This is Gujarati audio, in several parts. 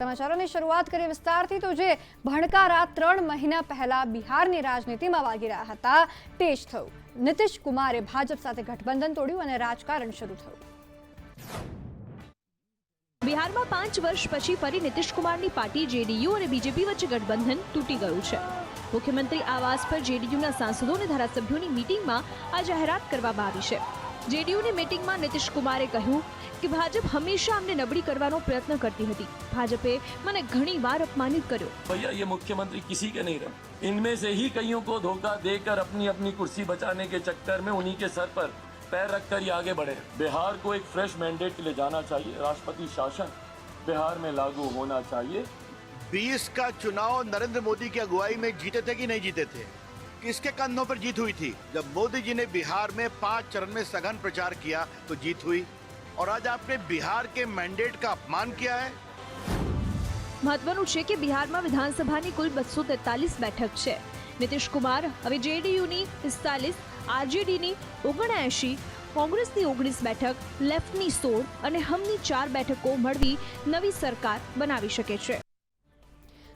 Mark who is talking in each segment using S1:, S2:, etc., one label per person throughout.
S1: સમાચારોની શરૂઆત કરીએ વિસ્તારથી તો જે ભણકારા 3 મહિના પહેલા બિહારની રાજનીતિમાં વાગી રહ્યા હતા તે જ થયું. નીતિશ કુમારે ભાજપ સાથે ગઠબંધન તોડ્યું અને રાજકારણ શરૂ થયું.
S2: બિહારમાં 5 વર્ષ પછી ફરી નીતિશ કુમારની પાર્ટી જેડીયુ અને બીજેપી વચ્ચે ગઠબંધન તૂટી ગયું છે. મુખ્યમંત્રી આવાસ પર જેડીયુના સાંસદો અને ધારાસભ્યોની મીટિંગમાં આ જાહેરાત કરવામાં આવી છે. જેડીયુની મીટિંગમાં નીતિશ કુમારે કહ્યું કે ભાજપ હંમેશા અમને નબળી કરવાનો પ્રયત્ન કરતી હતી. ભાજપે મને ઘણી વાર અપમાનિત કર્યો.
S3: भैया ये मुख्यमंत्री किसी के नहीं रहे. इनमें से ही कईयों को धोखा देकर अपनी अपनी कुर्सी बचाने के चक्कर में उन्हीं के सर पर पैर रखकर ये आगे बढ़े. बिहार को एक फ्रेश मैंडेट ले जाना चाहिए. राष्ट्रपति शासन बिहार में लागू होना चाहिए.
S4: 20 का चुनाव नरेंद्र मोदी की अगुवाई में जीते थे कि नहीं जीते थे? किसके कंधों पर जीत हुई थी? जब मोदी जी ने बिहार में 5 चरण में सघन प्रचार किया तो जीत हुई. और आज आपने बिहार के मैंडेट का अपमान किया है.
S2: મહત્વનું છે કે બિહારમાં વિધાનસભાની કુલ 243 બેઠક છે. નીતિશ કુમાર હવે જેડીયુની 45, આરજેડીની 79, કોંગ્રેસની 19 બેઠક, લેફ્ટની 16 અને હમની 4 બેઠકો મેળવી નવી સરકાર બનાવી શકે છે.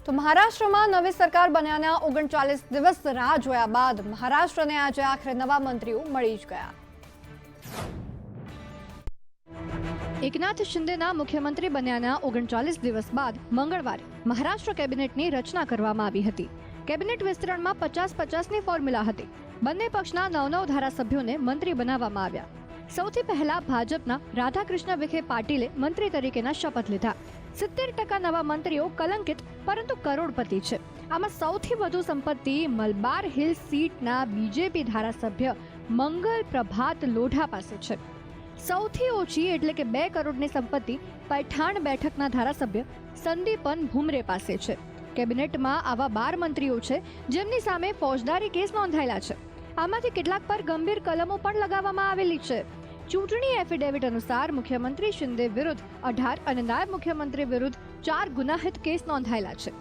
S1: તો મહારાષ્ટ્રમાં નવી સરકાર બન્યાના 39 દિવસ રાહ જોયા બાદ મહારાષ્ટ્રને આજે આખરે નવા મંત્રીઓ મળી જ ગયા. એકનાથ શિંદેના મુખ્યમંત્રી બન્યાના 39 દિવસ બાદ મંગળવારે મહારાષ્ટ્ર કેબિનેટની રચના કરવામાં આવી હતી. કેબિનેટ વિસ્તરણમાં 50-50ની ફોર્મ્યુલા હતી. બંને પક્ષના 9 ધારાસભ્યોને મંત્રી બનાવવામાં આવ્યા. સૌથી પહેલા ભાજપના રાધાકૃષ્ણ વિખે પાટીલે મંત્રી તરીકેના શપથ લીધા. 70% નવા મંત્રીઓ કલંકિત પરંતુ કરોડપતિ છે. આમાં સૌથી વધુ સંપત્તિ મલબાર હિલ્સ સીટના બીજેપી ધારાસભ્ય મંગલ પ્રભાત લોઢા પાસે છે. સૌથી ઓછી એટલે કે 2 કરોડની સંપત્તિ પૈઠાણ બેઠકના ધારાસભ્ય સંદીપન ભુમરે પાસે છે. કેબિનેટમાં આવા 12 મંત્રીઓ છે જેમની સામે ફોજદારી કેસ નોંધાયેલા છે. આમાંથી કેટલાક પર ગંભીર કલમો પણ લગાવવામાં આવેલી છે. ચૂંટણી એફિડેવિટ અનુસાર મુખ્યમંત્રી શિંદે વિરુદ્ધ 18 અને નાયબ મુખ્યમંત્રી વિરુદ્ધ 4 ગુનાહિત કેસ નોંધાયેલા છે.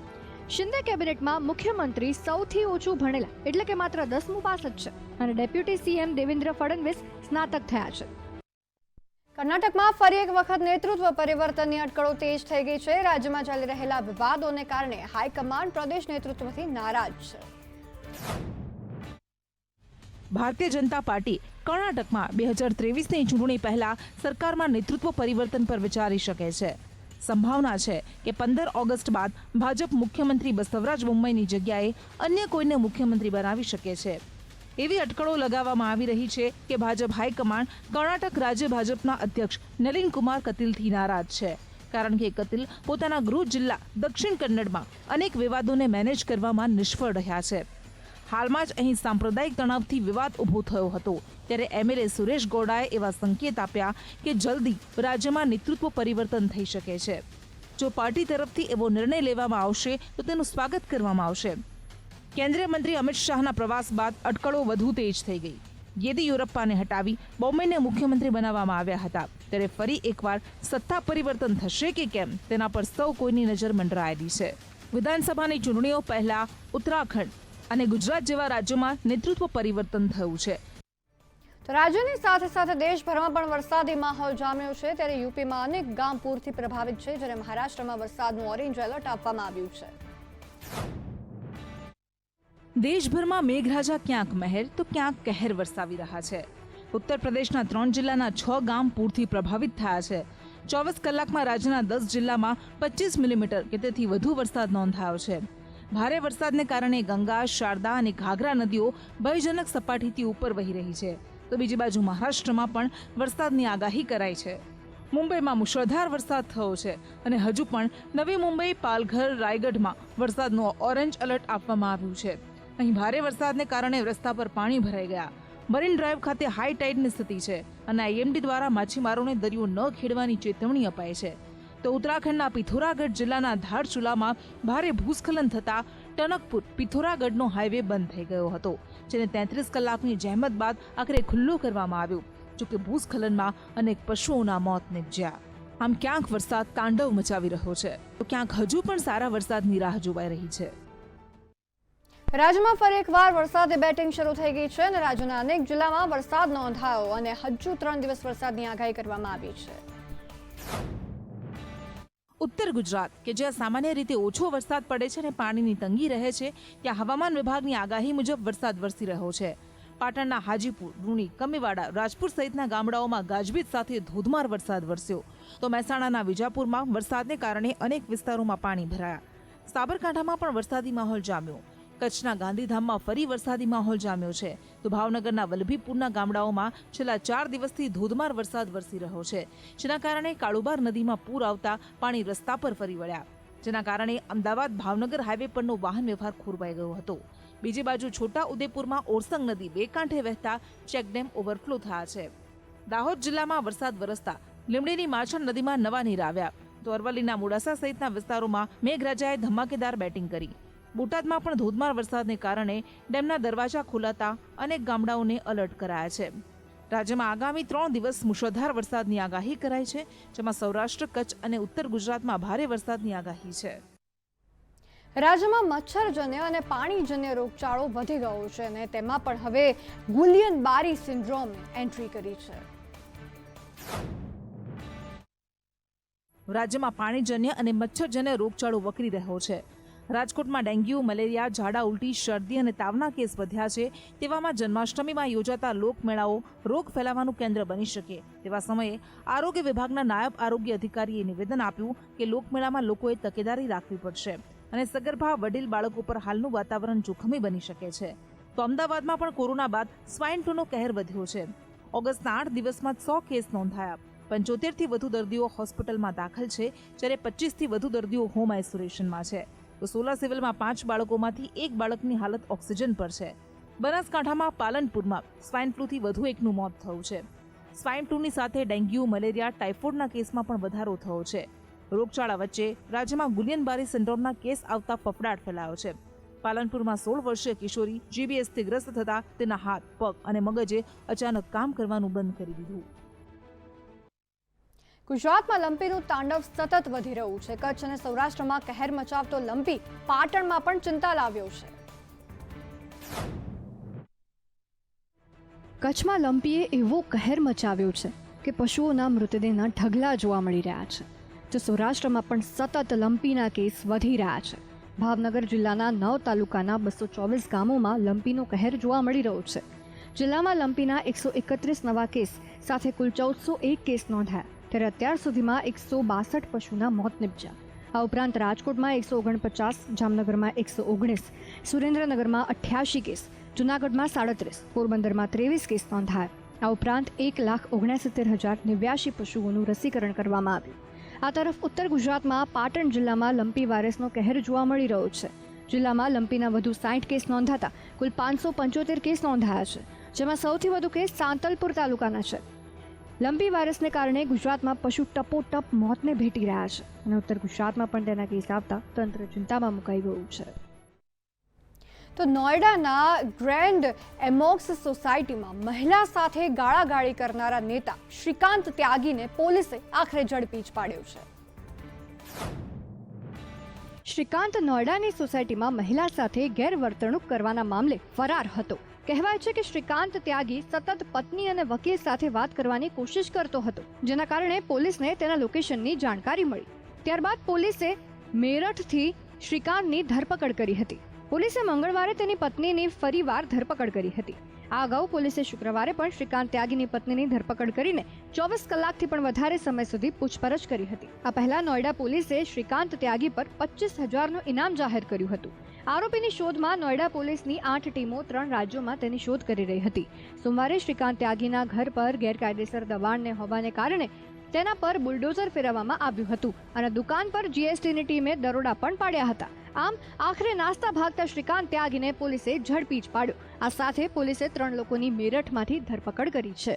S1: શિંદે કેબિનેટમાં મુખ્યમંત્રી સૌથી ઓછું ભણેલા એટલે કે માત્ર 10મું પાસ જ છે અને ડેપ્યુટી સીએમ દેવેન્દ્ર ફડણવીસ સ્નાતક થયા છે. કર્ણાટકમાં ફરી એક વખત નેતૃત્વ પરિવર્તનની અટકળો તેજ થઈ ગઈ છે. રાજ્યમાં ચાલી રહેલા વિવાદોને કારણે હાઈકમાન્ડ પ્રદેશ નેતૃત્વથી નારાજ છે.
S5: ભારતીય જનતા પાર્ટી કર્ણાટકમાં 2023ની ચૂંટણી પહેલા સરકારમાં નેતૃત્વ પરિવર્તન પર વિચારી શકે છે. સંભાવના છે કે 15 ઓગસ્ટ બાદ ભાજપ મુખ્યમંત્રી બસવરાજ બોમ્મઈની જગ્યાએ અન્ય કોઈને મુખ્યમંત્રી બનાવી શકે છે. એવી અટકળો લગાવવામાં આવી રહી છે કે ભાજપ હાઈકમાન્ડ કર્ણાટક રાજ્ય ભાજપના અધ્યક્ષ નલિન કુમાર કતિલથી નારાજ છે. કારણ કે કતિલ પોતાના ગૃહ જિલ્લા દક્ષિણ કન્નડમાં અનેક વિવાદોને મેનેજ કરવામાં નિષ્ફળ રહ્યા છે. હાલમાં જ અહીં સાંપ્રદાયિક તણાવથી વિવાદ ઊભો થયો હતો ત્યારે એમએલએ સુરેશ ગૌડાએ એવા સંકેત આપ્યા કે જલ્દી રાજ્યમાં નેતૃત્વ પરિવર્તન થઈ શકે છે. જો પાર્ટી તરફથી એવો નિર્ણય લેવામાં આવશે તો તેનું સ્વાગત કરવામાં આવશે. કેન્દ્રીય મંત્રી અમિત શાહના પ્રવાસ બાદ અટકળો વધુ તેજ થઈ ગઈ. યેદિયુરપ્પાને હટાવી બોમ્મઈને મુખ્યમંત્રી બનાવવામાં આવ્યા હતા ત્યારે ફરી એકવાર સત્તા પરિવર્તન થશે કે કેમ તેના પર સૌ કોઈની નજર મંડરાયેલી છે. વિધાનસભાની ચૂંટણીઓ પહેલા ઉત્તરાખંડ અને ગુજરાત જેવા રાજ્યોમાં નેતૃત્વ પરિવર્તન થયું છે.
S1: તો રાજ્યની સાથે સાથે દેશભરમાં પણ વરસાદી માહોલ જામ્યો છે. ત્યારે યુપીમાં અનેક ગામ પૂરથી પ્રભાવિત છે જ્યારે મહારાષ્ટ્રમાં વરસાદનું ઓરેન્જ એલર્ટ આપવામાં આવ્યું છે.
S5: દેશભરમાં મેઘરાજા ક્યાંક મહેર તો ક્યાંક કહેર વરસાવી રહ્યા છે. ઉત્તર પ્રદેશના 3 જિલ્લાના 6 ગામ પૂરથી પ્રભાવિત થયા છે. 24 કલાકમાં રાજ્યના 10 જિલ્લામાં 25 મિલીમીટર કે તેથી વધુ વરસાદ નોંધાયો છે. ભારે વરસાદને કારણે ગંગા, શારદા અને ઘાઘરા નદીઓ ભયજનક સપાટીથી ઉપર વહી રહી છે. તો બીજી બાજુ મહારાષ્ટ્રમાં પણ વરસાદની આગાહી કરાઈ છે. મુંબઈમાં મુશળધાર વરસાદ થયો છે અને હજુ પણ નવી મુંબઈ, પાલઘર, રાયગઢમાં વરસાદનું ઓરેન્જ એલર્ટ આપવામાં આવ્યું છે. અહીં ભારે વરસાદને કારણે રસ્તા પર પાણી ભરાઈ ગયા. મરીન ડ્રાઈવ ખાતે હાઈ ટાઈડની સ્થિતિ છે અને આઈએમડી દ્વારા માછીમારોને દરિયો ન ખેડવાની ચેતવણી અપાઈ છે. તો ઉત્તરાખંડના પિથોરાગઢ જિલ્લાના ધારચુલામાં ભારે ભૂસ્ખલન થતાં ટનકપુર પિથોરાગઢનો હાઈવે બંધ થઈ ગયો હતો જેને 33 કલાકની જહેમત બાદ આખરે ખુલ્લો કરવામાં આવ્યો. જોકે ભૂસ્ખલનમાં અનેક પશુઓના મોત નીપજ્યા. આમ ક્યાંક વરસાદ તાંડવ મચાવી રહ્યો છે તો ક્યાંક હજુ પણ સારા વરસાદની રાહ જોવાઈ રહી છે.
S1: રાજ્યમાં ફરી એકવાર વરસાદે બેટિંગ શરૂ થઈ ગઈ છે અને રાજ્યના અનેક જિલ્લામાં વરસાદ નોંધાયો અને હજુ 3 દિવસ વરસાદની આગાહી કરવામાં આવી છે.
S5: ઉત્તર ગુજરાત કે જ્યાં સામાન્ય રીતે ઓછો વરસાદ પડે છે અને પાણીની તંગી રહે છે, ત્યાં હવામાન વિભાગની આગાહી મુજબ વરસાદ વરસી રહ્યો છે. પાટણના હાજીપુર, રૂણી, કમીવાડા, રાજપુર સહિતના ગામડાઓમાં ગાજવીજ સાથે ધોધમાર વરસાદ વરસ્યો, તો મહેસાણાના વિજાપુરમાં વરસાદને કારણે અનેક વિસ્તારોમાં પાણી ભરાયા. સાબરકાંઠામાં પણ વરસાદી માહોલ જામ્યો. કચ્છના ગાંધીધામમાં ફરી વરસાદી માહોલ જામ્યો છે, તો ભાવનગરના વલ્લભીપુરના ગામડાઓમાં છેલ્લા 4 દિવસથી ધોધમાર વરસાદ વરસી રહ્યો છે, જેના કારણે કાળુબાર નદીમાં પૂર આવતા પાણી રસ્તા પર ફરી વળ્યા, જેના કારણે અમદાવાદ ભાવનગર હાઈવે પરનો વાહન વ્યવહાર ખોરવાઈ ગયો હતો. બીજી બાજુ છોટા ઉદેપુરમાં ઓરસંગ નદી બે કાંઠે વહેતા ચેકડેમ ઓવરફ્લો થયા છે. દાહોદ જિલ્લામાં વરસાદ વરસતા લીમડીની માછણ નદીમાં નવા નીર આવ્યા, તો અરવલ્લીના મોડાસા સહિતના વિસ્તારોમાં મેઘરાજાએ ધમાકેદાર બેટિંગ કરી. બોટાદમાં પણ ધોધમાર વરસાદને કારણે ડેમના દરવાજા ખોલાતા અનેક ગામડાઓને એલર્ટ કરાયા છે. રાજ્યમાં આગામી 3 દિવસ મુશળધાર વરસાદની આગાહી કરાઈ છે, જેમાં સૌરાષ્ટ્ર, કચ્છ અને ઉત્તર ગુજરાતમાં ભારે વરસાદની આગાહી છે.
S1: રાજ્યમાં મચ્છરજન્ય અને પાણીજન્ય રોગચાળો વધી ગયો છે અને તેમાં પણ હવે ગુલિયન બારી સિન્ડ્રોમે એન્ટ્રી કરી છે.
S5: રાજ્યમાં પાણીજન્ય અને મચ્છરજન્ય રોગચાળો વકરી રહ્યો છે. રાજકોટમાં ડેન્ગ્યુ, મલેરિયા, ઝાડા ઉલટી, શરદી અને તાવના કેસ વધ્યા છે. તેવામાં જન્માષ્ટમીમાં યોજાતા લોકમેળાઓ રોગ ફેલાવાનું કેન્દ્ર બની શકે તેવા સમયે આરોગ્ય વિભાગના નાયબ આરોગ્ય અધિકારીએ નિવેદન આપ્યું કે લોકમેળામાં લોકોએ તકેદારી રાખવી પડશે અને સગર્ભા વડીલ બાળકો પર હાલનું વાતાવરણ જોખમી બની શકે છે. તો અમદાવાદમાં પણ કોરોના બાદ સ્વાઇન ફ્લૂનો કહેર વધ્યો છે. ઓગસ્ટના 8 દિવસમાં 100 કેસ નોંધાયા. 75થી વધુ દર્દીઓ હોસ્પિટલમાં દાખલ છે, જ્યારે 25થી વધુ દર્દીઓ હોમ આઇસોલેશનમાં છે. તો 16 સિવિલમાં 5 બાળકોમાંથી 1 બાળકની હાલત ઓક્સિજન પર છે. બનાસકાંઠામાં પાલનપુરમાં સ્વાઇન ફ્લૂથી વધુ એકનું મોત થયું છે. સ્વાઇન ફ્લૂની સાથે ડેન્ગ્યુ, મલેરિયા, ટાઇફોઇડના કેસમાં પણ વધારો થયો છે. રોગચાળા વચ્ચે રાજ્યમાં ગુલિયન બારી સિન્ડ્રોમના કેસ આવતા ફફડાટ ફેલાયો છે. પાલનપુરમાં 16 વર્ષીય કિશોરી GBSથી ગ્રસ્ત થતા તેના હાથ, પગ અને મગજે અચાનક કામ કરવાનું બંધ કરી દીધું.
S1: ગુજરાતમાં લંપીનું તાંડવ સતત વધી રહ્યું છે. કચ્છ અને સૌરાષ્ટ્રમાં કહેર મચાવતો લંપી પાટણમાં પણ ચિંતા લાવ્યો છે. કચ્છમાં લંપીએ એવો કહેર મચાવ્યો છે કે પશુઓના મૃતદેહના ઢગલા જોવા મળી રહ્યા છે. તો સૌરાષ્ટ્રમાં પણ સતત લંપીના કેસ વધી રહ્યા છે. ભાવનગર જિલ્લાના 9 તાલુકાના 224 ગામોમાં લંપીનો કહેર જોવા મળી રહ્યો છે. જિલ્લામાં લંપીના 131 નવા કેસ સાથે કુલ 1401 કેસ નોંધાયા, ત્યારે અત્યાર સુધીમાં 162 પશુના મોત નિપજ્યા. આ ઉપરાંત રાજકોટમાં 149, જામનગરમાં 119, સુરેન્દ્રનગરમાં 88 કેસ, જૂનાગઢમાં 37, પોરબંદરમાં 23 કેસ નોંધાયા. આ ઉપરાંત 1,69,089 પશુઓનું રસીકરણ કરવામાં આવ્યું. આ તરફ ઉત્તર ગુજરાતમાં પાટણ જિલ્લામાં લંપી વાયરસનો કહેર જોવા મળી રહ્યો છે. જિલ્લામાં લંપીના વધુ 60 કેસ નોંધાતા કુલ 575 કેસ નોંધાયા છે, જેમાં સૌથી વધુ કેસ સાંતલપુર તાલુકાના છે. લંપી વાયરસને કારણે ગુજરાતમાં પશુ ટપોટપ મોતને ભેટી રહ્યા છે અને ઉત્તર ગુજરાતમાં પણ તેના કેસ આવતા તંત્ર ચિંતામાં મુકાઈ ગયું છે. તો નોઈડાના ગ્રેન્ડ એમોક્સ સોસાયટીમાં મહિલા સાથે ગાળાગાળી કરનારા નેતા શ્રીકાંત ત્યાગીને પોલીસે આખરે ઝડપી જ પાડ્યો છે. શ્રીકાંત નોઈડાની સોસાયટીમાં મહિલા સાથે ગેરવર્તણૂક કરવાના મામલે ફરાર હતો. કહેવાય છે કે શ્રીકાંત ત્યાગી સતત પત્ની અને વકીલ સાથે વાત કરવાની કોશિશ કરતો હતો, જેના કારણે પોલીસને તેના લોકેશનની જાણકારી મળી. ત્યારબાદ પોલીસે મેરઠથી શ્રીકાંતની ધરપકડ કરી હતી. પોલીસે મંગળવારે તેની પત્નીની ફરીવાર ધરપકડ કરી હતી. આ અગાઉ પોલીસે શુક્રવારે પણ શ્રીકાંત ત્યાગીની પત્નીની ધરપકડ કરીને 24 કલાકથી પણ વધારે સમય સુધી પૂછપરછ કરી હતી. આ પહેલા નોઈડા પોલીસે શ્રીકાંત ત્યાગી પર 25,000નું ઇનામ જાહેર કર્યું હતું. આરોપીની શોધમાં નોઈડા પોલીસની 8 ટીમો 3 રાજ્યોમાં તેની શોધ કરી રહી હતી. સોમવારે શ્રીકાંત ત્યાગીના ઘર પર ગેરકાયદેસર દબાણને હોવાને કારણે તેના પર બુલડોઝર ફેરવવામાં આવ્યું હતું અને દુકાન પર GSTની ટીમે દરોડા પણ પાડ્યા હતા. આમ આખરે નાસ્તા ભાગતા શ્રીકાંત ત્યાગીને પોલીસે ઝડપી જ પાડ્યો. આ સાથે પોલીસે 3 લોકોની મેરઠમાંથી ધરપકડ કરી છે.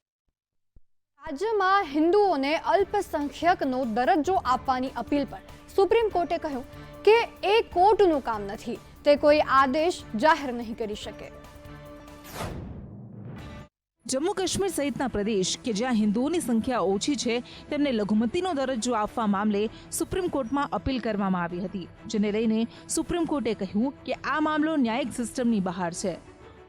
S1: રાજ્યમાં હિન્દુઓને અલ્પસંખ્યકનો દરજ્જો આપવાની અપીલ પર સુપ્રીમ કોર્ટે કહ્યું કે એ કોર્ટનું કામ નથી, તે કોઈ આદેશ જાહેર નહીં કરી શકે.
S5: જમ્મુ કાશ્મીર સહિતના પ્રદેશ કે જ્યાં હિન્દુઓની સંખ્યા ઓછી છે તેમને લઘુમતીનો દરજ્જો આપવા મામલે સુપ્રીમ કોર્ટમાં અપીલ કરવામાં આવી હતી, જેને લઈને સુપ્રીમ કોર્ટે કહ્યું કે આ મામલો ન્યાયિક સિસ્ટમની બહાર છે.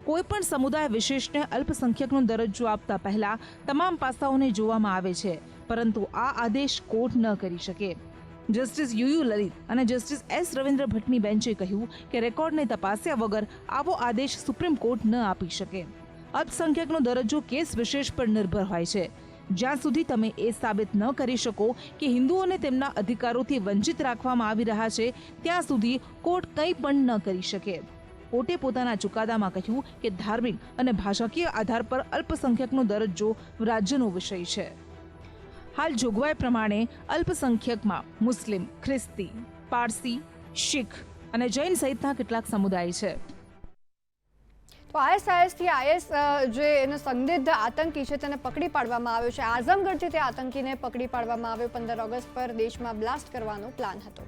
S5: કોઈપણ સમુદાય વિશેષને અલ્પસંખ્યકનો દરજ્જો આપતા પહેલા તમામ પાસાઓને જોવામાં આવે છે, પરંતુ આ આદેશ કોર્ટ ન કરી શકે. જસ્ટિસ યુ લલિત અને જસ્ટિસ એસ રવિન્દ્ર ભટ્ટની બેન્ચે કહ્યું કે રેકોર્ડને તપાસ્યા વગર આવો આદેશ સુપ્રીમ કોર્ટ ન આપી શકે. અલ્પસંખ્યકનો દરજ્જો કેસ વિશેષ પર નિર્ભર હોય છે. જ્યાં સુધી તમે એ સાબિત ન કરી શકો કે હિન્દુઓને તેમના અધિકારોથી વંચિત રાખવામાં આવી રહ્યા છે, ત્યાં સુધી કોર્ટ કંઈ પણ ન કરી શકે. કોર્ટે પોતાના ચુકાદામાં કહ્યું કે ધાર્મિક અને ભાષાકીય આધાર પર અલ્પસંખ્યકનો દરજ્જો રાજ્યનો વિષય છે. હાલ જોગવાઈ પ્રમાણે અલ્પસંખ્યકમાં મુસ્લિમ, ખ્રિસ્તી, પારસી, શીખ અને જૈન સહિતના કેટલાક સમુદાય છે.
S1: તો આઈએસઆઈએસથી આઈએસ જે એનો સંદિગ્ધ આતંકી છે તેને પકડી પાડવામાં આવ્યો છે. આઝમગઢથી તે આતંકીને પકડી પાડવામાં આવ્યો. 15 ઓગસ્ટ પર દેશમાં બ્લાસ્ટ કરવાનો પ્લાન હતો.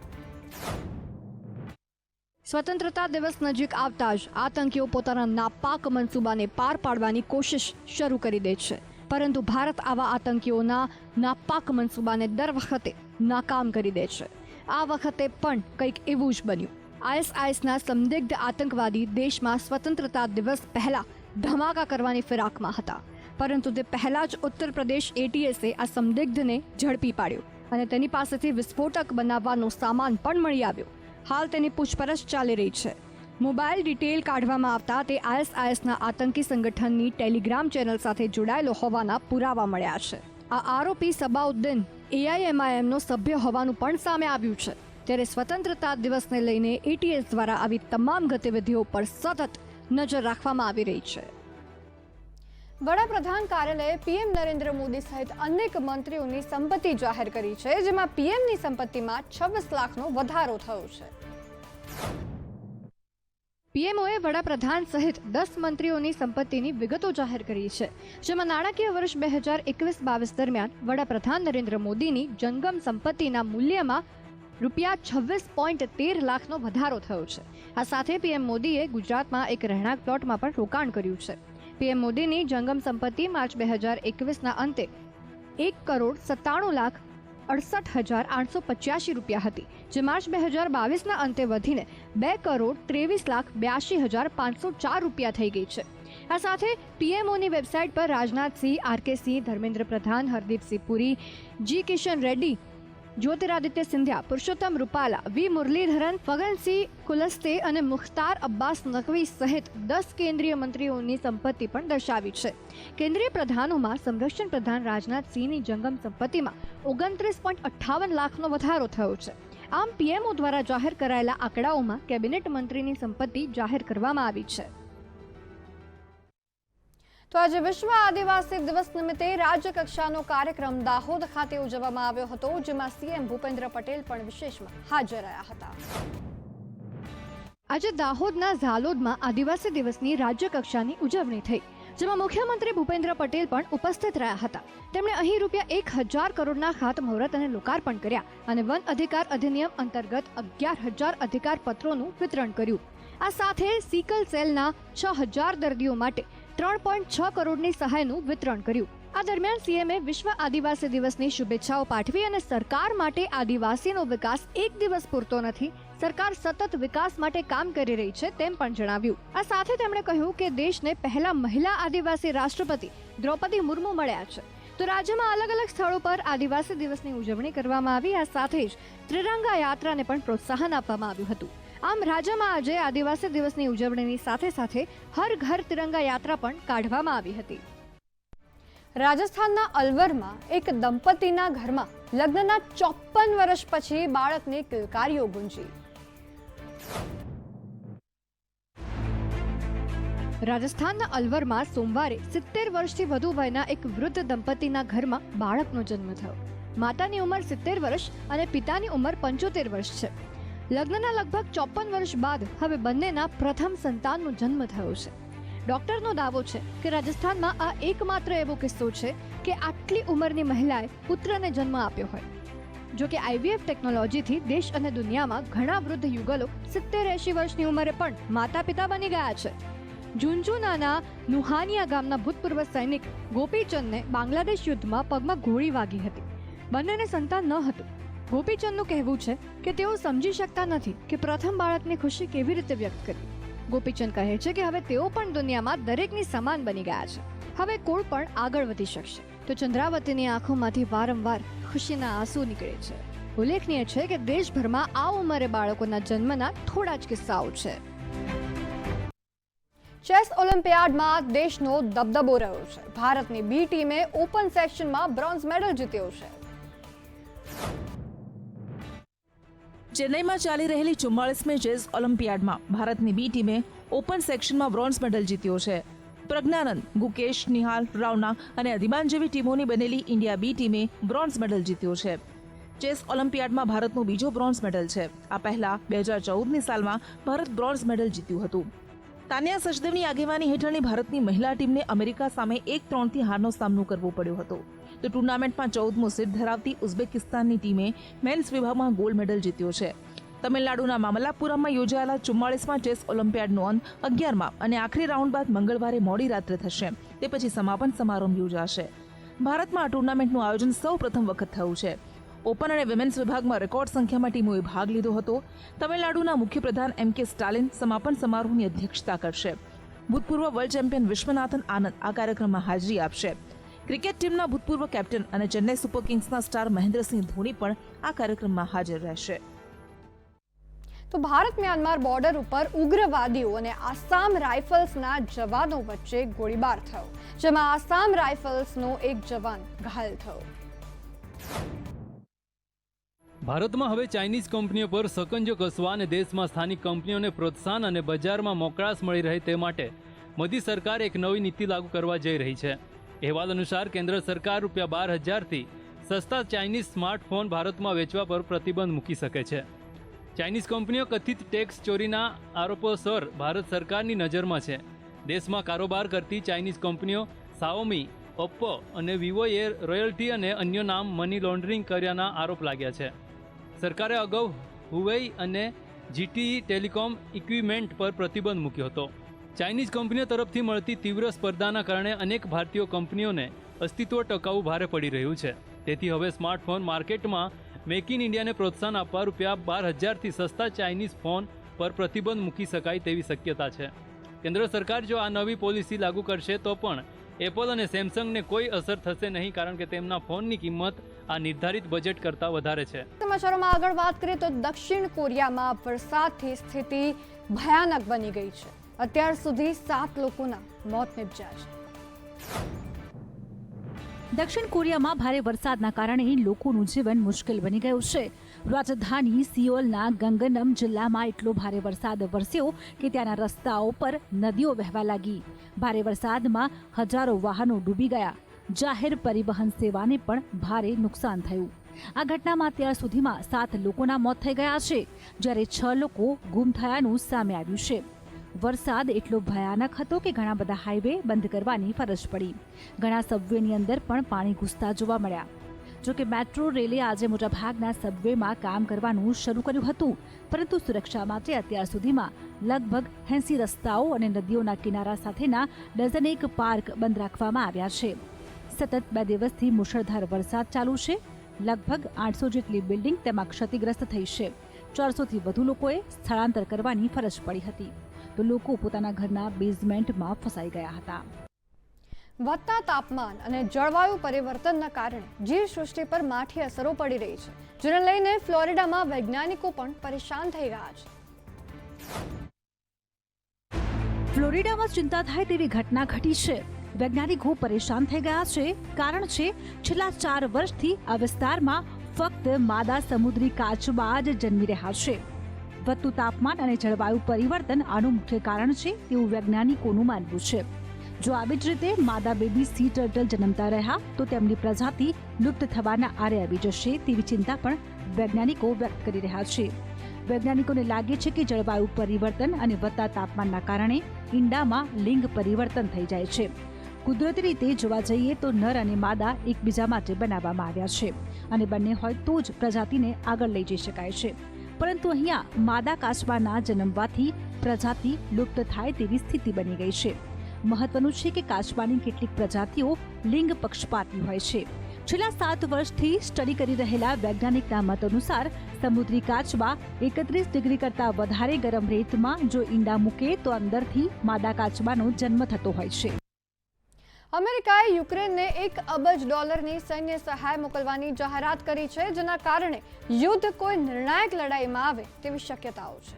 S1: સ્વતંત્રતા દિવસ નજીક આવતા જ આતંકીઓ પોતાના નાપાક મનસૂબાને પાર પાડવાની કોશિશ શરૂ કરી દે છે. પરંતુ ભારત આવા આતંકીઓના નાપાક મનસૂબાને દર વખતે નાકામ કરી દે છે. આ વખતે પણ કંઈક એવું જ બન્યું. આઈએસઆઈએસના સંદિગ્ધ આતંકવાદી દેશમાં સ્વતંત્રતા દિવસ પહેલા ધમાકા કરવાની ફિરાકમાં હતા. પરંતુ તે પહેલા જ ઉત્તર પ્રદેશ એટીએસે આ સંદિગ્ધને ઝડપી પાડ્યો અને તેની પાસેથી વિસ્ફોટક બનાવવાનો સામાન પણ મળી આવ્યો. હાલ તેની પૂછપરછ ચાલી રહી છે. મોબાઈલ ડિટેલ કાઢવામાં આવતા તે આઈએસઆઈએસના આતંકી સંગઠનની ટેલિગ્રામ ચેનલ સાથે જોડાયેલો હોવાના પુરાવા મળ્યા છે. આ આરોપી સબાઉદ્દીન એઆઈએમઆઈએમનો સભ્ય હોવાનું પણ સામે આવ્યું છે. ત્યારે સ્વતંત્રતા દિવસને લઈને એટીએસ દ્વારા આવી તમામ ગતિવિધિઓ પર સતત નજર રાખવામાં આવી રહી છે. વડાપ્રધાન કાર્યાલયે પીએમ નરેન્દ્ર મોદી સહિત અનેક મંત્રીઓની સંપત્તિ જાહેર કરી છે, જેમાં પીએમની સંપત્તિમાં 26 લાખનો વધારો થયો છે. પીએમઓએ વડાપ્રધાન સહિત 10 મંત્રીઓની સંપત્તિની વિગતો જાહેર કરી છે, જેમાં નાણાકીય વર્ષ 2021-22 દરમિયાન વડાપ્રધાન નરેન્દ્ર મોદીની જંગમ સંપત્તિના મૂલ્યમાં ₹26.13 લાખનો વધારો થયો છે. આ સાથે પીએમ મોદીએ ગુજરાતમાં એક રહેણાંક પ્લોટમાં પણ રોકાણ કર્યું છે. પીએમ મોદીની જંગમ સંપત્તિ માર્ચ 2021ના અંતે ₹1,97,68,885 હતી, જે માર્ચ 2022ના અંતે વધીને ₹2,23,82,504 થઈ ગઈ છે. આ સાથે પીએમઓની વેબસાઇટ પર રાજનાથસિંહ, આરકે સિંહ, ધર્મેન્દ્ર પ્રધાન, હરદીપસિંહ પુરી, જી કિશન રેડ્ડી, જ્યોતિરાદિત્ય સિંધિયા, પુરુષોત્તમ રૂપાલા, વી મુરલીધરન, ફગનસિંહ કુલસ્તે અને મુખ્તાર અબ્બાસ નકવી સહિત 10 કેન્દ્રીય મંત્રીઓની સંપત્તિ પણ દર્શાવી છે. કેન્દ્રીય પ્રધાનોમાં સંરક્ષણ પ્રધાન રાજનાથસિંહની જંગમ સંપત્તિમાં 29.58 લાખનો વધારો થયો છે. આમ પીએમઓ દ્વારા જાહેર કરાયેલા આંકડાઓમાં કેબિનેટ મંત્રીની સંપત્તિ જાહેર કરવામાં આવી છે. તો આજે વિશ્વ આદિવાસી દિવસ નિમિત્તે રાજ્ય કક્ષાનો કાર્યક્રમ દાહોદ ખાતે ઉજવવામાં આવ્યો હતો, જેમાં સીએમ ભૂપેન્દ્ર પટેલ પણ વિશેષમાં હાજર રહ્યા હતા. આજે દાહોદના ઝાલોદમાં આદિવાસી દિવસની રાજ્ય કક્ષાની ઉજવણી થઈ, જેમાં મુખ્યમંત્રી ભૂપેન્દ્ર પટેલ પણ ઉપસ્થિત રહ્યા હતા. તેમણે અહીં ₹1,000 કરોડના ખાતમુહૂર્ત અને લોકાર્પણ કર્યા અને વન અધિકાર અધિનિયમ અંતર્ગત 11,000 અધિકાર પત્રોનું વિતરણ કર્યું. આ સાથે સિકલ સેલના 6,000 દર્દીઓ માટે 3.6 કરોડની સહાયનું વિતરણ કર્યું. આ દરમિયાન સીએમએ વિશ્વ આદિવાસી દિવસની શુભેચ્છાઓ પાઠવી અને સરકાર માટે આદિવાસીનો વિકાસ એક દિવસ પૂરતો નથી, સરકાર સતત વિકાસ માટે કામ કરી રહી છે તેમ પણ જણાવ્યું. આ સાથે તેમણે કહ્યું કે દેશને પહેલા મહિલા આદિવાસી રાષ્ટ્રપતિ દ્રૌપદી મુર્મુ મળ્યા છે, તો રાજ્યમાં અલગ અલગ સ્થળો પર આદિવાસી દિવસની ઉજવણી કરવામાં આવી. આ સાથે જ ત્રિરંગા યાત્રાને પણ પ્રોત્સાહન આપવામાં આવ્યું હતું. આમ રાજ્યમાં આજે આદિવાસી દિવસની ઉજવણીની સાથે સાથે હર ઘર તિરંગા યાત્રા પણ કાઢવામાં આવી હતી. રાજસ્થાનના અલવરમાં એક દંપતીના ઘરમાં લગ્નના 54 વર્ષ પછી બાળકની કિલકારીઓ ગુંજી. રાજસ્થાનના અલવરમાં સોમવારે 70 વર્ષથી વધુ વયના એક વૃદ્ધ દંપતીના ઘરમાં બાળકનો જન્મ થયો. માતાની ઉંમર 70 વર્ષ અને પિતાની ઉંમર 75 વર્ષ છે. લગ્નના લગભગ 54 વર્ષ બાદ હવે બંનેના પ્રથમ સંતાનનો જન્મ થયો છે. ડોક્ટરનો દાવો છે કે રાજસ્થાનમાં આ એકમાત્ર એવો કિસ્સો છે કે આટલી ઉંમરની મહિલાએ પુત્રને જન્મ આપ્યો હોય. જો કે આઈવીએફ ટેકનોલોજીથી દેશ અને દુનિયામાં ઘણા વૃદ્ધ યુગલો 70-80 વર્ષની ઉંમરે પણ માતા પિતા બની ગયા છે. ઝુંઝુનાના નુહાનિયા ગામના ભૂતપૂર્વ સૈનિક ગોપીચંદને બાંગ્લાદેશ યુદ્ધમાં પગમાં ગોળી વાગી હતી. બંનેને સંતાન ન હતું. ગોપીચંદનું કહેવું છે કે તેઓ સમજી શકતા નથી કે પ્રથમ બાળકની ખુશી કેવી રીતે વ્યક્ત કરવી. ગોપીચંદ કહે છે કે હવે તેઓ પણ દુનિયામાં દરેકની સમાન બની ગયા છે. હવે કુળ પણ આગળ વધી શકશે. તો ચંદ્રાવતીની આંખોમાંથી વારંવાર ખુશીના આંસુ નીકળે છે. ઉલ્લેખનીય છે કે દેશભરમાં આ ઉંમરે બાળકોના જન્મના થોડા જ કિસ્સાઓ છે. ચેસ ઓલિમ્પિયાડમાં દેશનો દબદબો રહ્યો છે. ભારતની બી ટીમે ઓપન સેક્શનમાં બ્રોન્ઝ મેડલ જીત્યો છે.
S5: ચેન્નઈમાં ચાલી રહેલી 44મી ચેસ ઓલિમ્પિયાડમાં ભારતની બી ટીમે ઓપન સેક્શનમાં બ્રોન્ઝ મેડલ જીત્યો છે. પ્રજ્ઞાનંદ, ગુકેશ, નિહાલ, રાવના અને અધિમાન જેવી ટીમોની બનેલી ઇન્ડિયા બી ટીમે બ્રોન્ઝ મેડલ જીત્યો છે. ચેસ ઓલિમ્પિયાડમાં ભારતનો બીજો બ્રોન્ઝ મેડલ છે. આ પહેલા 2014ની સાલમાં ભારત બ્રોન્ઝ મેડલ જીત્યું હતું. તાનિયા સચદેવની આગેવાની હેઠળની ભારતની મહિલા ટીમને અમેરિકા સામે 1-3થી હારનો સામનો કરવો પડ્યો હતો. તો ટુર્નામેન્ટમાં 14મો સીડ ધરાવતી ઉઝબેકિસ્તાનની ટીમે મેન્સ વિભાગમાં ગોલ્ડ મેડલ જીત્યો છે. તમિલનાડુના મામલ્લાપુરમમાં યોજાયેલા 44મા ચેસ ઓલિમ્પિયાડનો અંત 11મા અને આખરી રાઉન્ડ બાદ મંગળવારે મોડી રાત્રે થશે. તે પછી સમાપન સમારંભ યોજાશે. ભારતમાં આ ટુર્નામેન્ટનું આયોજન સૌ પ્રથમ વખત થયું છે. ઓપન અને વિમેન્સ વિભાગમાં રેકોર્ડ સંખ્યામાં ટીમોએ ભાગ લીધો હતો. તમિલનાડુના મુખ્યપ્રધાન M.K. સ્ટાલિન સમાપન સમારોહની અધ્યક્ષતા કરશે. ભૂતપૂર્વ વર્લ્ડ ચેમ્પિયન વિશ્વનાથન આનંદ આ કાર્યક્રમમાં હાજરી આપશે. ક્રિકેટ ટીમના ભૂતપૂર્વ કેપ્ટન અને ચેન્નઈ સુપર કિંગ્સના સ્ટાર મહેન્દ્રસિંહ ધોની પણ આ કાર્યક્રમમાં હાજર રહેશે.
S1: તો ભારત મ્યાનમાર બોર્ડર ઉપર ઉગ્રવાદીઓ અને આસામ રાઇફલ્સના જવાનો વચ્ચે ગોળીબાર થયો, જેમાં આસામ રાઇફલ્સનો એક જવાન ઘાયલ થયો.
S6: ભારતમાં હવે ચાઇનીઝ કંપનીઓ પર સકંજો કસવા અને દેશમાં સ્થાનિક કંપનીઓને પ્રોત્સાહન અને બજારમાં મોકળાશ મળી રહે તે માટે મોદી સરકાર એક નવી નીતિ લાગુ કરવા જઈ રહી છે. અહેવાલ અનુસાર કેન્દ્ર સરકાર ₹12,000થી સસ્તા ચાઇનીઝ સ્માર્ટફોન ભારતમાં વેચવા પર પ્રતિબંધ મૂકી શકે છે. ચાઇનીઝ કંપનીઓ કથિત ટેક્સ ચોરીના આરોપોસર ભારત સરકારની નજરમાં છે. દેશમાં કારોબાર કરતી ચાઇનીઝ કંપનીઓ શાઓમી, ઓપ્પો અને વિવોએ રોયલ્ટી અને અન્ય નામ મની લોન્ડરિંગ કર્યાના આરોપ લાગ્યા છે. સરકારે અગાઉ હુવેઈ અને જીટીઈ ટેલિકોમ ઇક્વિપમેન્ટ પર પ્રતિબંધ મૂક્યો હતો. ચાઇનીઝ કંપનીઓ તરફથી મળતી તીવ્ર સ્પર્ધાના કારણે અનેક ભારતીય કંપનીઓને અસ્તિત્વ ટકાવવું ભારે પડી રહ્યું છે. તેથી હવે સ્માર્ટફોન માર્કેટમાં મેક ઇન ઇન્ડિયાને પ્રોત્સાહન આપવા ₹12,000થી સસ્તા ચાઇનીઝ ફોન પર પ્રતિબંધ મૂકી શકાય તેવી શક્યતા છે. કેન્દ્ર સરકાર જો આ નવી પોલિસી લાગુ કરશે તો પણ એપલ અને સેમસંગને કોઈ અસર થશે નહીં, કારણ કે તેમના ફોનની કિંમત આ નિર્ધારિત બજેટ કરતાં વધારે છે.
S1: સમાચારોમાં આગળ વાત કરીએ તો દક્ષિણ કોરિયામાં વરસાદથી સ્થિતિ ભયાનક બની ગઈ છે. અત્યાર સુધી 7 લોકોના મોત નિપજ્યા છે.
S2: દક્ષિણ કોરિયામાં ભારે વરસાદના કારણે લોકોનું જીવન મુશ્કેલ બની ગયું છે. રાજધાની સિયોલના ગંગનમ જિલ્લામાં એટલો ભારે વરસાદ વરસ્યો કે ત્યાંના રસ્તાઓ પર નદીઓ વહેવા લાગી. ભારે વરસાદમાં હજારો વાહનો ડૂબી ગયા. જાહેર પરિવહન સેવાને પણ ભારે નુકસાન થયું. આ ઘટનામાં અત્યાર સુધીમાં 7 લોકોના મોત થઈ ગયા છે, જ્યારે 6 લોકો ગુમ થયાનું સામે આવ્યું છે. વરસાદ એટલો ભયાનક હતો કે ઘણા બધા હાઈવે બંધ કરવાની ફરજ પડી. ઘણા સબવેની અંદર પણ પાણી ઘૂસતા જોવા મળ્યા. જોકે મેટ્રો રેલે આજે મોટાભાગના સબવેમાં કામ કરવાનું શરૂ કર્યું હતું, પરંતુ સુરક્ષા માટે અત્યાર સુધીમાં લગભગ 80 રસ્તાઓ અને નદીઓના કિનારા સાથેના ડઝનેક પાર્ક બંધ રાખવામાં આવ્યા છે. સતત 2 દિવસથી મુશળધાર વરસાદ ચાલુ છે. લગભગ 800 જેટલી બિલ્ડિંગ તેમાં ક્ષતિગ્રસ્ત થઈ છે. 400થી વધુ લોકોએ સ્થળાંતર કરવાની ફરજ પડી હતી, તો લોકો પોતાના ઘરના બેઝમેન્ટમાં ફસાઈ ગયા હતા.
S1: વધતા તાપમાન અને જળવાયુ પરિવર્તનના કારણે જીવસૃષ્ટિ પર માઠી અસરો પડી રહી છે, જેને લઈને ફ્લોરિડામાં વૈજ્ઞાનિકો પણ પરેશાન થઈ ગયા છે.
S2: ફ્લોરિડામાં ચિંતા થાય તેવી ઘટના ઘટી છે. વૈજ્ઞાનિકો પરેશાન થઈ ગયા છે. કારણ છે છેલ્લા 4 વર્ષથી આ વિસ્તારમાં ફક્ત માદા સમુદ્રી કાચબા જ જન્મી રહ્યા છે. વધતું તાપમાન અને જળવાયુ પરિવર્તન આનું મુખ્ય કારણ છે તેવું વૈજ્ઞાનિકોનું માનવું છે. જો આવી જ રીતે માદા બેબી સી ટર્ટલ જન્મતા રહ્યા તો તેમની પ્રજાતિ લુપ્ત થવાના આરે આવી જશે તેવી ચિંતા પણ વૈજ્ઞાનિકો વ્યક્ત કરી રહ્યા છે. વૈજ્ઞાનિકોને લાગે છે કે જળવાયુ પરિવર્તન અને વધતા તાપમાનના કારણે ઈંડામાં લિંગ પરિવર્તન થઈ જાય છે. કુદરતી રીતે જોવા જઈએ તો નર અને માદા એકબીજા માટે બનાવવામાં આવ્યા છે અને બંને હોય તો જ પ્રજાતિને આગળ લઈ જઈ શકાય છે. પરંતુ અહીંયા માદા કાચબાના જન્મવાથી પ્રજાતિ લુપ્ત થાય તેવી સ્થિતિ બની ગઈ છે. મહત્વનું છે કે કાચબાની કેટલીક પ્રજાતિઓ લિંગ પક્ષપાતી હોય છે. છેલ્લા 7 વર્ષથી સ્ટડી કરી રહેલા વૈજ્ઞાનિકના મત અનુસાર સમુદ્રી કાચબા 31 ડિગ્રી કરતાં વધારે ગરમ રેતમાં જો ઈંડા મૂકે તો અંદરથી માદા કાચબાનો જન્મ થતો હોય છે.
S1: અમેરિકાએ યુક્રેનને $1 અબજ સૈન્ય સહાય મોકલવાની જાહેરાત કરી છે, જેના કારણે યુદ્ધ કોઈ નિર્ણાયક લડાઈમાં આવે તેવી શક્યતાઓ છે.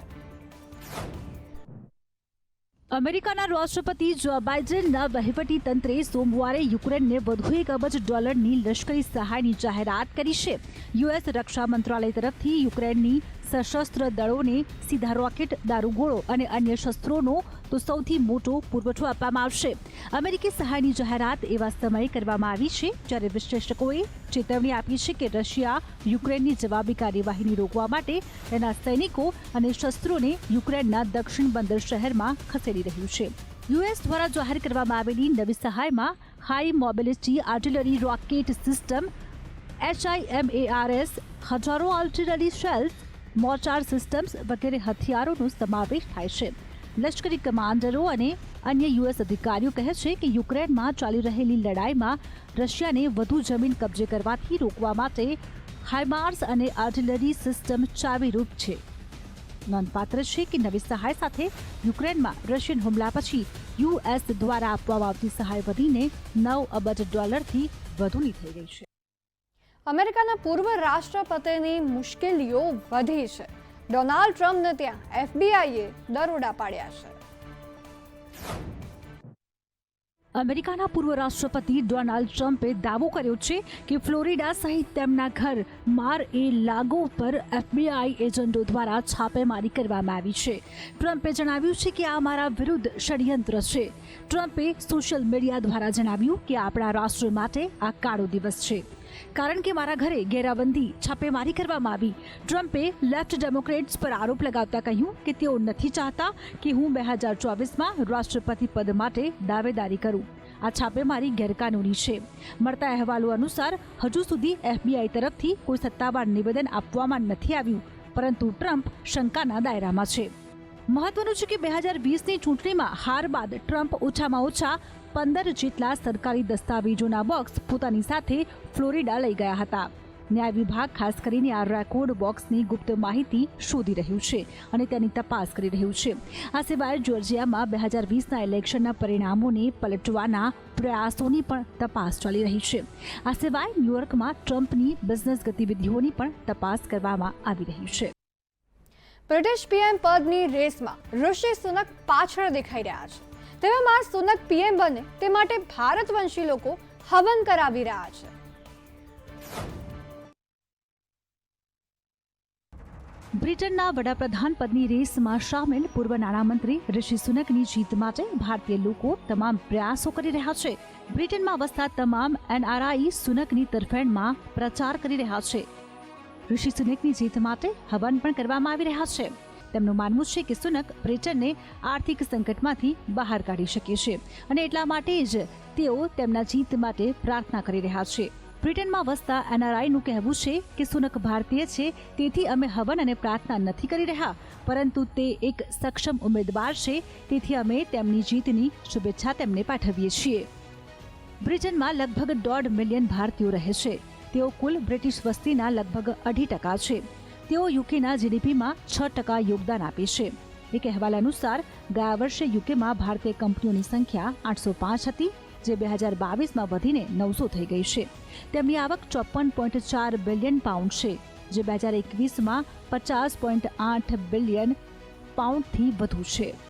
S2: અમેરિકાના રાષ્ટ્રપતિ જો બાઇડનના વહીવટી તંત્રે સોમવારે યુક્રેનને વધુ $1 અબજની લશ્કરી સહાયની જાહેરાત કરી છે. યુએસ રક્ષા મંત્રાલય તરફથી યુક્રેનની સશસ્ત્ર દળોને સીધા રોકેટ, દારૂગોળો અને અન્ય શસ્ત્રોનો તો સૌથી મોટો પુરવઠો આપવામાં આવશે. અમેરિકી સહાયની જાહેરાત એવા સમયે કરવામાં આવી છે જ્યારે વિશ્લેષકોએ ચેતવણી આપી છે કે રશિયા યુક્રેનની જવાબી કાર્યવાહીને રોકવા માટે તેના સૈનિકો અને શસ્ત્રોને યુક્રેનના દક્ષિણ બંદર શહેરમાં ખસેડી રહ્યું છે. યુએસ દ્વારા જાહેર કરવામાં આવેલી નવી સહાયમાં high mobility artillery rocket system HIMARS, હજારો આર્ટિલરી શેલ્સ, મોર્ટાર સિસ્ટમ્સ વગેરે હથિયારોનો સમાવેશ થાય છે. લશ્કરી કમાન્ડરો અને અન્ય યુએસ અધિકારીઓ કહે છે કે યુક્રેનમાં ચાલી રહેલી લડાઈમાં રશિયાને વધુ જમીન કબજે કરવાથી રોકવા માટે હાઇમાર્સ અને આર્ટિલરી સિસ્ટમ ચાવીરૂપ છે. નોંધપાત્ર છે કે નવી સહાય સાથે યુક્રેનમાં રશિયન હુમલા પછી યુએસ દ્વારા આપવામાં આવતી સહાય વધીને $9 અબજ વધુની થઈ ગઈ છે.
S1: અમેરિકાના પૂર્વ રાષ્ટ્રપતિની મુશ્કેલીઓ વધી છે. ડોનાલ્ડ ટ્રમ્પને ત્યાં FBIએ દરોડા પાડ્યા છે.
S2: અમેરિકાના પૂર્વ રાષ્ટ્રપતિ ડોનાલ્ડ ટ્રમ્પે દાવો કર્યો છે કે ફ્લોરિડા સહિત તેમના ઘર માર-એ-લાગો પર FBI એજન્ટો દ્વારા છાપેમારી કરવામાં આવી છે. ટ્રમ્પે જણાવ્યું છે કે આ મારા વિરુદ્ધ ષડયંત્ર છે. ટ્રમ્પે સોશિયલ મીડિયા દ્વારા જણાવ્યું કે આપણા રાષ્ટ્ર માટે આ કાળો દિવસ છે, કારણ કે મારા ઘરે ઘેરાબંધી, છાપેમારી કરવામાં આવી. ટ્રમ્પે લેફ્ટ ડેમોક્રેટ્સ પર આરોપ લગાવતા કહ્યું કે તેઓ નથી ચાહતા કે હું 2024માં રાષ્ટ્રપતિ પદ માટે દાવેદારી કરું. આ છાપેમારી ગેરકાનૂની છે. મળતા અહેવાલો અનુસાર હજુ સુધી FBI તરફથી કોઈ સત્તાવાર નિવેદન આપવામાં નથી આવ્યું, પરંતુ ટ્રમ્પ શંકાના દાયરામાં છે. મહત્વનું છે કે 2020ની ચૂંટણીમાં હાર બાદ ટ્રમ્પ ઓછામાં ઓછા 15 જેટલા સરકારી દસ્તાવેજોના બોક્સ પોતાની સાથે ફ્લોરિડા લઈ ગયા હતા. ન્યાય વિભાગ ખાસ કરીને આ રેકોર્ડ બોક્સની ગુપ્ત માહિતી શોધી રહ્યું છે અને તેની તપાસ કરી રહ્યું છે. આ સિવાય જોર્જિયામાં 2020ના ઇલેક્શનના પરિણામોને પલટવાના પ્રયાસોની પણ તપાસ ચાલી રહી છે. આ સિવાય ન્યૂયોર્કમાં ટ્રમ્પની બિઝનેસ ગતિવિધિઓની પણ તપાસ કરવામાં આવી રહી છે.
S1: બ્રિટિશ PM પદની રેસમાં ઋષિ સુનક પાછળ દેખાઈ રહ્યા છે. તેવામાં સુનક PM બને તે માટે ભારતવંશી લોકો હવન કરાવી રહ્યા છે.
S2: બ્રિટનના વડાપ્રધાન પદની રેસમાં સામેલ પૂર્વ નાણામંત્રી ઋષિ સુનકની જીત માટે ભારતીય લોકો તમામ પ્રયાસો કરી રહ્યા છે. બ્રિટનમાં વસતા તમામ NRI સુનકની તરફેણમાં પ્રચાર કરી રહ્યા છે. ઋષિ સુનકની જીત માટે હવન પણ કરવામાં આવી રહ્યા છે. તેમનું માનવું છે કે સુનક બ્રિટનને આર્થિક સંકટમાંથી બહાર કાઢી શકે છે અને એટલા માટે જ તેઓ તેમના જીત માટે પ્રાર્થના કરી રહ્યા છે. બ્રિટનમાં વસતા NRIનું કહેવું છે કે સુનક ભારતીય છે, તેથી અમે હવન અને પ્રાર્થના નથી કરી રહ્યા, પરંતુ તે એક સક્ષમ ઉમેદવાર છે, તેથી અમે તેમની જીતની શુભેચ્છા તેમને પાઠવીએ છીએ. બ્રિટનમાં લગભગ 1.5 મિલિયન ભારતીયો રહે છે. તેઓ કુલ બ્રિટિશ વસ્તીના લગભગ 2% છે. તેઓ યુકેના GDPમાં 6% યોગદાન આપે છે. એક અહેવાલ અનુસાર ગયા વર્ષે યુકેમાં ભારતીય કંપનીઓની સંખ્યા 805 હતી, જે 2022માં વધીને 900 થઈ ગઈ છે. તેમની આવક £54.4 બિલિયન છે, જે 2021માં £50.8 બિલિયન થી વધુ છે.